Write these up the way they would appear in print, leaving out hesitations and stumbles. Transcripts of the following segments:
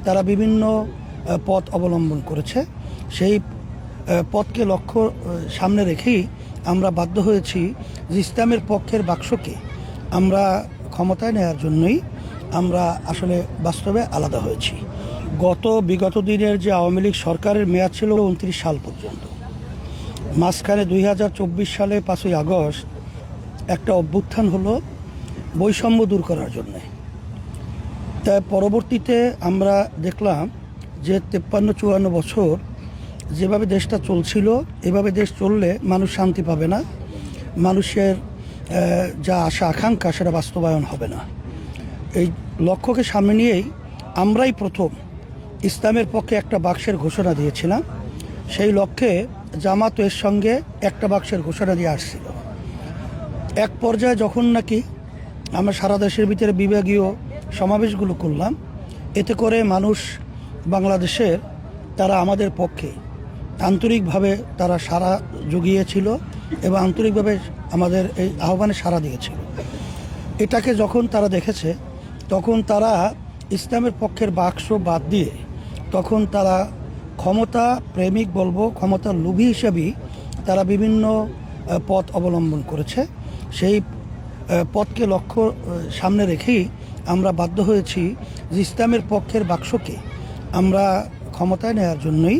তারা বিভিন্ন পথ অবলম্বন করেছে। সেই পথকে লক্ষ্য সামনে রেখেই আমরা বাধ্য হয়েছি যে ইসলামের পক্ষের বাক্সকে আমরা ক্ষমতায় নেওয়ার জন্যই আমরা আসলে বাস্তবে আলাদা হয়েছি। বিগত দিনের যে আওয়ামী লীগ সরকারের মেয়াদ ছিল 29 সাল পর্যন্ত, মাঝখানে 2024 সালে 5ই আগস্ট একটা অভ্যুত্থান হলো বৈষম্য দূর করার জন্যে। তাই পরবর্তীতে আমরা দেখলাম যে 53-54 বছর যেভাবে দেশটা চলছিল, এভাবে দেশ চললে মানুষ শান্তি পাবে না, মানুষের যা আশা আকাঙ্ক্ষা সেটা বাস্তবায়ন হবে না। এই লক্ষ্যকে সামনে নিয়েই আমরাই প্রথম ইসলামের পক্ষে একটা বাক্সের ঘোষণা দিয়েছিলাম। সেই লক্ষ্যে জামাত এর সঙ্গে একটা বাক্সের ঘোষণা দিয়ে আসছিল। এক পর্যায়ে যখন নাকি আমরা সারা দেশের ভিতরে বিভাগীয় সমাবেশগুলো করলাম, এতে করে মানুষ বাংলাদেশের তারা আমাদের পক্ষে আন্তরিকভাবে তারা সাড়া জুগিয়েছিল এবং আন্তরিকভাবে আমাদের এই আহ্বানে সাড়া দিয়েছিল। এটাকে যখন তারা দেখেছে, তখন তারা ইসলামের পক্ষের বাক্স বাদ দিয়ে তখন তারা ক্ষমতা প্রেমিক বলবো, ক্ষমতার লোভী হিসেবেই তারা বিভিন্ন পথ অবলম্বন করেছে। সেই পথকে লক্ষ্য সামনে রেখেই আমরা বাধ্য হয়েছি যে ইসলামের পক্ষের বাক্সকে আমরা ক্ষমতায় নেওয়ার জন্যই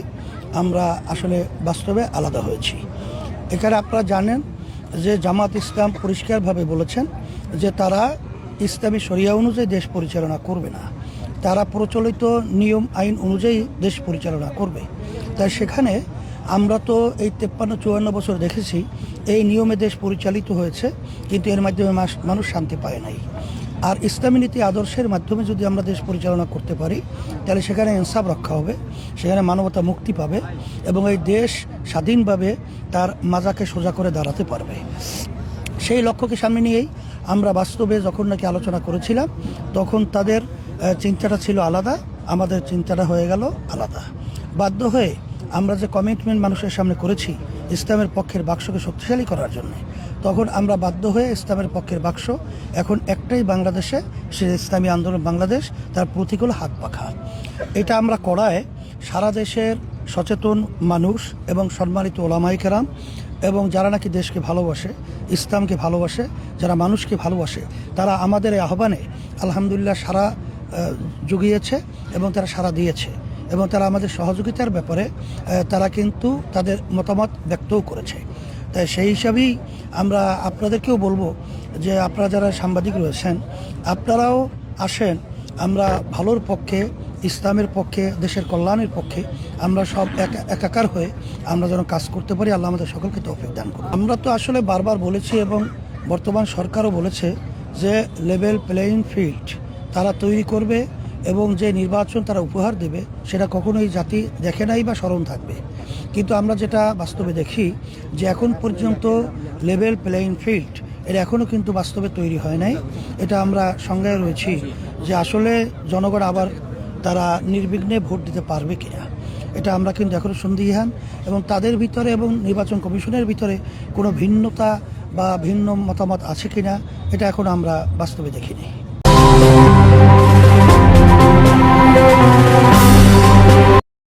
আমরা আসলে বাস্তবে আলাদা হয়েছি। এখানে আপনারা জানেন যে জামাত ইসলাম পরিষ্কারভাবে বলেছেন যে তারা ইসলামী শরিয়া অনুযায়ী দেশ পরিচালনা করবে না, তারা প্রচলিত নিয়ম আইন অনুযায়ী দেশ পরিচালনা করবে। তাই সেখানে আমরা তো এই 53-54 বছর দেখেছি এই নিয়মে দেশ পরিচালিত হয়েছে, কিন্তু এর মাধ্যমে মানুষ শান্তি পায় নাই। আর ইসলামী নীতি আদর্শের মাধ্যমে যদি আমরা দেশ পরিচালনা করতে পারি, তাহলে সেখানে ইনসাফ রক্ষা হবে, সেখানে মানবতা মুক্তি পাবে এবং এই দেশ স্বাধীনভাবে তার মাজাকে সোজা করে দাঁড়াতে পারবে। সেই লক্ষ্যকে সামনে নিয়েই আমরা বাস্তবে যখন নাকি আলোচনা করেছিলাম, তখন তাদের চিন্তাটা ছিল আলাদা, আমাদের চিন্তাটা হয়ে গেল আলাদা। বাধ্য হয়ে আমরা যে কমিটমেন্ট মানুষের সামনে করেছি ইসলামের পক্ষের বাক্সকে শক্তিশালী করার জন্য, তখন আমরা বাধ্য হয়ে ইসলামের পক্ষের বাক্স এখন একটাই বাংলাদেশে, সে ইসলামী আন্দোলন বাংলাদেশ, তার প্রতীক হলো হাত পাখা। এটা আমরা করায় সারা দেশের সচেতন মানুষ এবং সম্মানিত ওলামায়ে কেরাম এবং যারা নাকি দেশকে ভালোবাসে, ইসলামকে ভালোবাসে, যারা মানুষকে ভালোবাসে, তারা আমাদের এই আহ্বানে আলহামদুলিল্লাহ সারা জুগিয়েছে এবং তারা সারা দিয়েছে এবং তারা আমাদের সহযোগিতার ব্যাপারে তারা কিন্তু তাদের মতামত ব্যক্তও করেছে। তাই সেই হিসাবেই আমরা আপনাদেরকেও বলবো যে আপনারা যারা সাংবাদিক রয়েছেন, আপনারাও আসেন, আমরা ভালোর পক্ষে, ইসলামের পক্ষে, দেশের কল্যাণের পক্ষে আমরা সব একাকার হয়ে আমরা যেন কাজ করতে পারি। আল্লাহ আমাদের সকলকে তৌফিক দান করুন। আমরা তো আসলে বারবার বলেছি এবং বর্তমান সরকারও বলেছে যে লেভেল প্লেয়িং ফিল্ড তারা তৈরি করবে এবং যে নির্বাচন তারা উপহার দেবে সেটা কখনোই জাতি দেখে নাই বা স্মরণ থাকবে। কিন্তু আমরা যেটা বাস্তবে দেখি যে এখন পর্যন্ত লেভেল প্লেয়িং ফিল্ড এটা এখনও কিন্তু বাস্তবে তৈরি হয় নাই। এটা আমরা সংজ্ঞায় রয়েছি যে আসলে জনগণ আবার তারা নির্বিঘ্নে ভোট দিতে পারবে কিনা, এটা আমরা কিন্তু এখনও সন্দিহান এবং তাদের ভিতরে এবং নির্বাচন কমিশনের ভিতরে কোনো ভিন্নতা বা ভিন্ন মতামত আছে কিনা এটা এখন আমরা বাস্তবে দেখিনি।